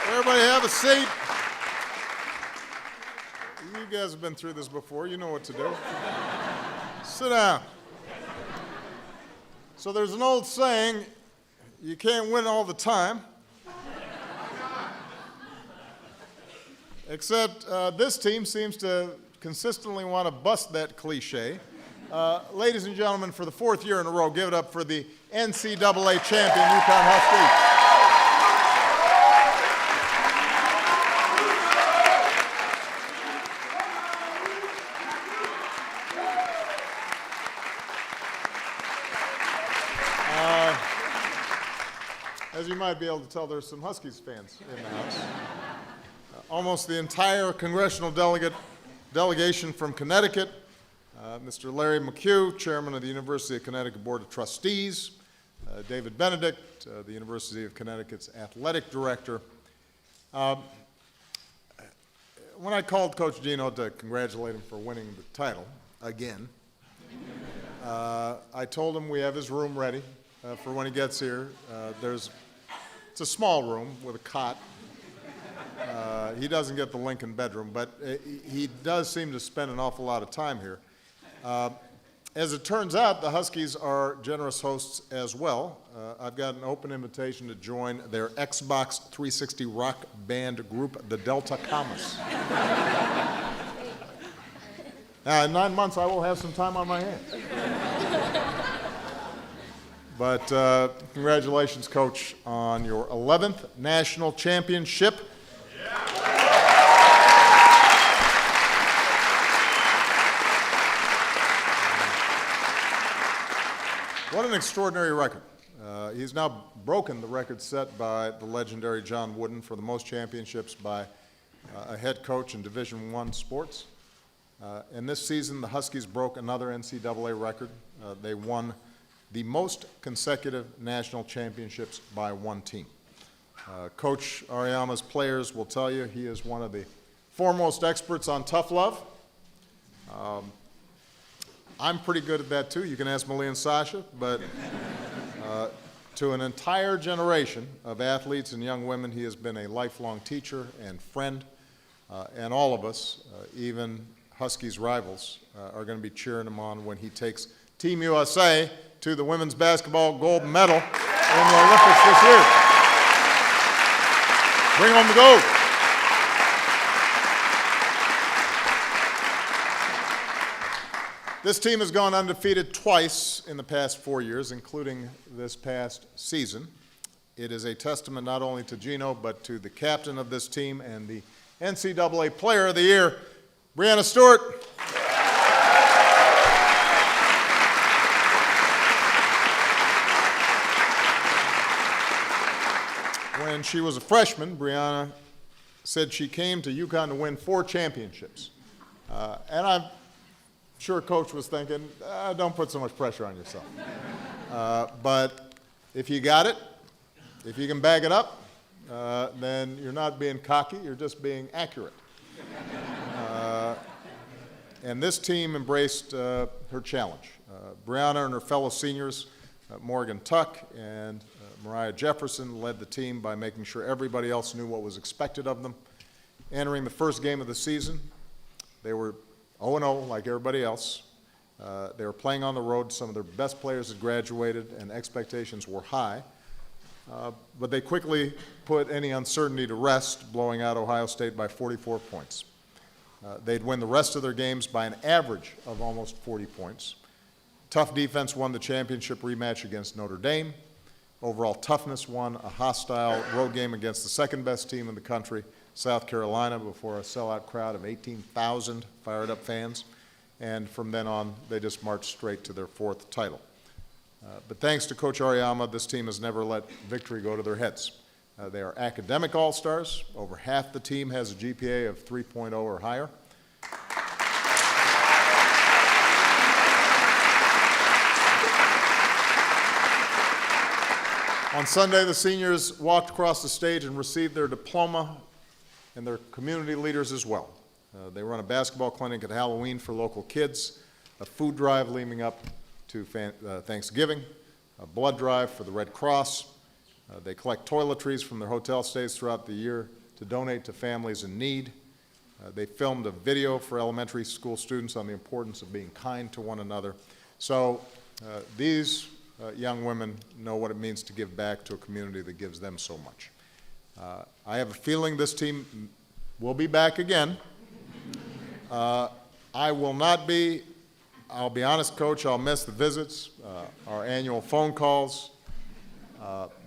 Everybody have a seat. You guys have been through this before. You know what to do. Sit down. So there's an old saying, you can't win all the time. Except this team seems to consistently want to bust that cliche. Ladies and gentlemen, for the fourth year in a row, give it up for the NCAA champion UConn Huskies. As you might be able to tell, there's some Huskies fans in the house. Almost the entire congressional delegation from Connecticut, Mr. Larry McHugh, chairman of the University of Connecticut Board of Trustees, David Benedict, the University of Connecticut's athletic director. When I called Coach Gino to congratulate him for winning the title again, I told him we have his room ready for when he gets here. It's a small room with a cot. He doesn't get the Lincoln bedroom, but he does seem to spend an awful lot of time here. As it turns out, the Huskies are generous hosts as well. I've got an open invitation to join their Xbox 360 rock band group, the Delta Commas. Now, in 9 months, I will have some time on my hands. But congratulations, Coach, on your 11th national championship. What an extraordinary record. He's now broken the record set by the legendary John Wooden for the most championships by a head coach in Division I sports. And this season, the Huskies broke another NCAA record. They won the most consecutive national championships by one team. Coach Ariyama's players will tell you he is one of the foremost experts on tough love. I'm pretty good at that too. You can ask Malia and Sasha, but to an entire generation of athletes and young women, he has been a lifelong teacher and friend, and all of us, even Huskies rivals, are going to be cheering him on when he takes Team USA to the women's basketball gold medal in the Olympics this year. Bring home the gold. This team has gone undefeated twice in the past 4 years, including this past season. It is a testament not only to Gino, but to the captain of this team and the NCAA Player of the Year, Breanna Stewart. When she was a freshman, Breanna said she came to UConn to win 4 championships. And I'm sure Coach was thinking, don't put so much pressure on yourself. But if you got it, if you can bag it up, then you're not being cocky, you're just being accurate. And this team embraced her challenge. Breanna and her fellow seniors, Morgan Tuck and Mariah Jefferson, led the team by making sure everybody else knew what was expected of them. Entering the first game of the season, they were 0-0 like everybody else. They were playing on the road. Some of their best players had graduated, and expectations were high. But they quickly put any uncertainty to rest, blowing out Ohio State by 44 points. They'd win the rest of their games by an average of almost 40 points. Tough defense won the championship rematch against Notre Dame. Overall toughness won a hostile road game against the second-best team in the country, South Carolina, before a sellout crowd of 18,000 fired-up fans. And from then on, they just marched straight to their 4th title. But thanks to Coach Ariyama, this team has never let victory go to their heads. They are academic all-stars. Over half the team has a GPA of 3.0 or higher. On Sunday, the seniors walked across the stage and received their diploma, and their community leaders as well. They run a basketball clinic at Halloween for local kids, a food drive leading up to Thanksgiving, a blood drive for the Red Cross. They collect toiletries from their hotel stays throughout the year to donate to families in need. They filmed a video for elementary school students on the importance of being kind to one another. So these young women know what it means to give back to a community that gives them so much. I have a feeling this team will be back again. I will not be, I'll be honest, Coach, I'll miss the visits, our annual phone calls,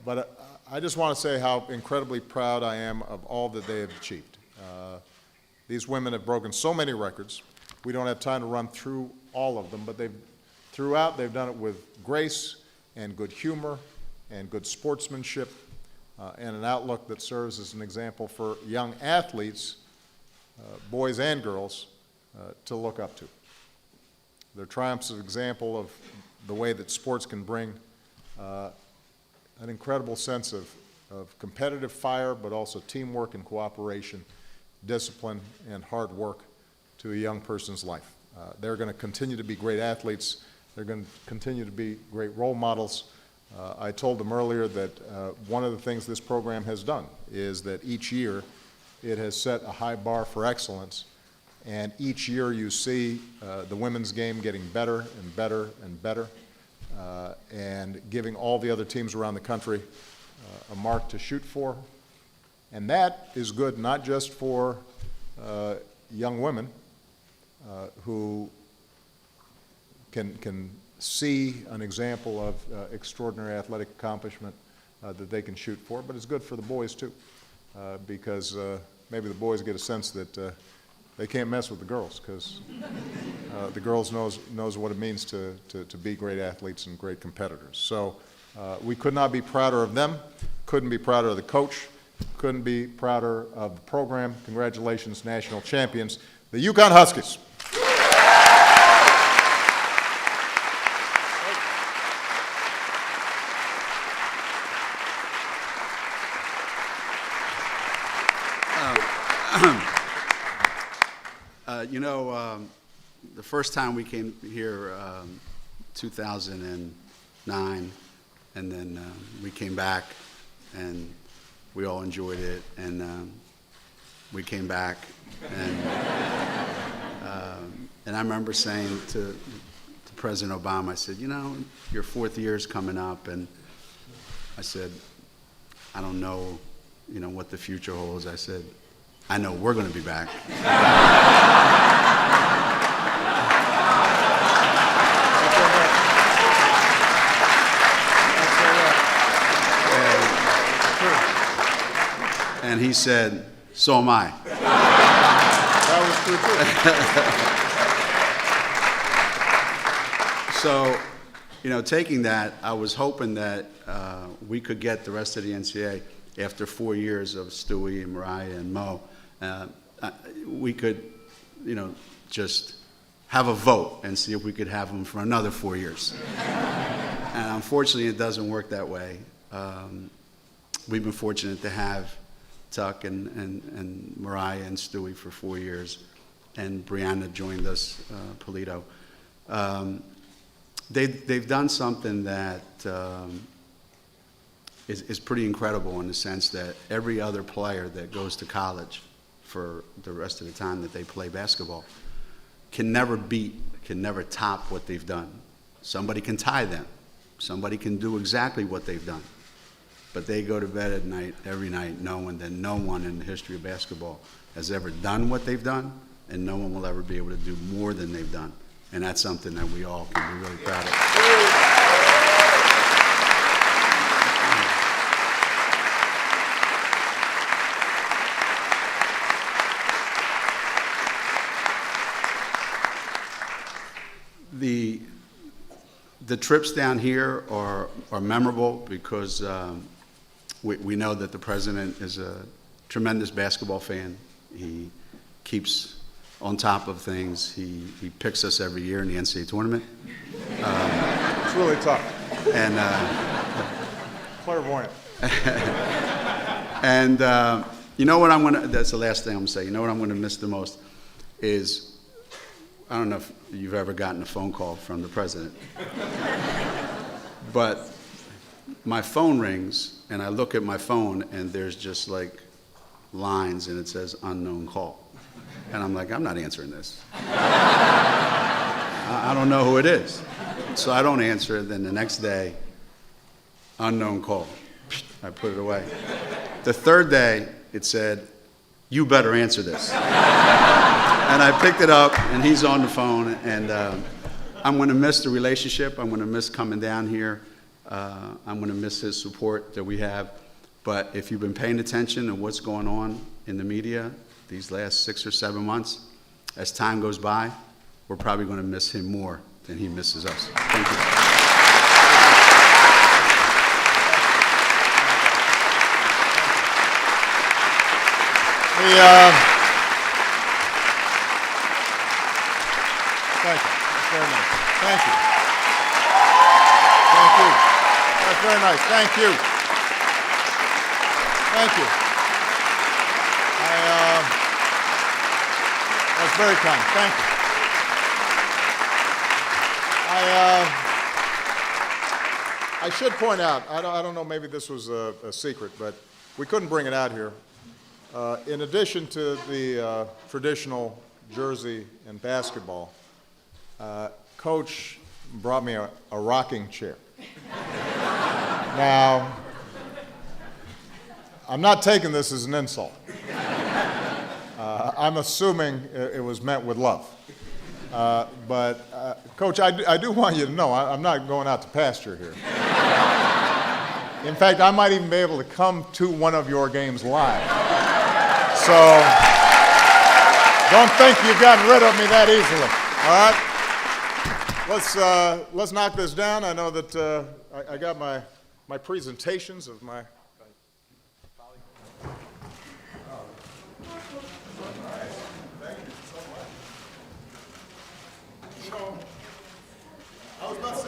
but I just want to say how incredibly proud I am of all that they have achieved. These women have broken so many records. We don't have time to run through all of them, but throughout they've done it with grace and good humor and good sportsmanship and an outlook that serves as an example for young athletes, boys and girls, to look up to. Their triumphs are an example of the way that sports can bring an incredible sense of competitive fire, but also teamwork and cooperation, discipline and hard work to a young person's life. They're going to continue to be great athletes. They're going to continue to be great role models. I told them earlier that one of the things this program has done is that each year it has set a high bar for excellence, and each year you see the women's game getting better and better and better, and giving all the other teams around the country a mark to shoot for. And that is good not just for young women who can see an example of extraordinary athletic accomplishment that they can shoot for, but it's good for the boys too, because maybe the boys get a sense that they can't mess with the girls, because the girls knows what it means to be great athletes and great competitors. So we could not be prouder of them, couldn't be prouder of the coach, couldn't be prouder of the program. Congratulations, national champions, the UConn Huskies. The first time we came here, 2009, and then we came back, and we all enjoyed it, and we came back, and I remember saying to President Obama, I said, your fourth year is coming up, and I said, I don't know, what the future holds. I said, I know we're going to be back. And he said, so am I. That was true, too. So, taking that, I was hoping that we could get the rest of the NCAA, after 4 years of Stewie and Mariah and Mo, we could, just have a vote and see if we could have them for another 4 years. And unfortunately, it doesn't work that way. We've been fortunate to have Tuck and Mariah and Stewie for 4 years, and Brianna joined us, Polito. They've done something that is pretty incredible, in the sense that every other player that goes to college for the rest of the time that they play basketball can never top what they've done. Somebody can tie them. Somebody can do exactly what they've done. But they go to bed at night, every night, knowing that no one in the history of basketball has ever done what they've done, and no one will ever be able to do more than they've done. And that's something that we all can be really proud of. The trips down here are memorable because we know that the president is a tremendous basketball fan. He keeps on top of things. He picks us every year in the NCAA tournament. It's really tough. And clairvoyant. And that's the last thing I'm gonna say. You know what I'm gonna miss the most is, I don't know if you've ever gotten a phone call from the president, but my phone rings, and I look at my phone, and there's just like lines, and it says unknown call. And I'm like, I'm not answering this. I don't know who it is. So I don't answer it. Then the next day, unknown call. I put it away. The third day, it said, you better answer this. And I picked it up, and he's on the phone, and I'm going to miss the relationship. I'm going to miss coming down here. I'm going to miss his support that we have. But if you've been paying attention to what's going on in the media these last 6 or 7 months, as time goes by, we're probably going to miss him more than he misses us. Thank you. Thank you. That's very nice. Thank you. Thank you. That's very nice. Thank you. Thank you. That's very kind. Thank you. I should point out, I don't know, maybe this was a secret, but we couldn't bring it out here. In addition to the traditional jersey and basketball, Coach brought me a rocking chair. Now, I'm not taking this as an insult. I'm assuming it was meant with love. But Coach, I do want you to know I'm not going out to pasture here. In fact, I might even be able to come to one of your games live. So don't think you've gotten rid of me that easily. All right? Let's knock this down. I know that I got my presentations of my. I was about to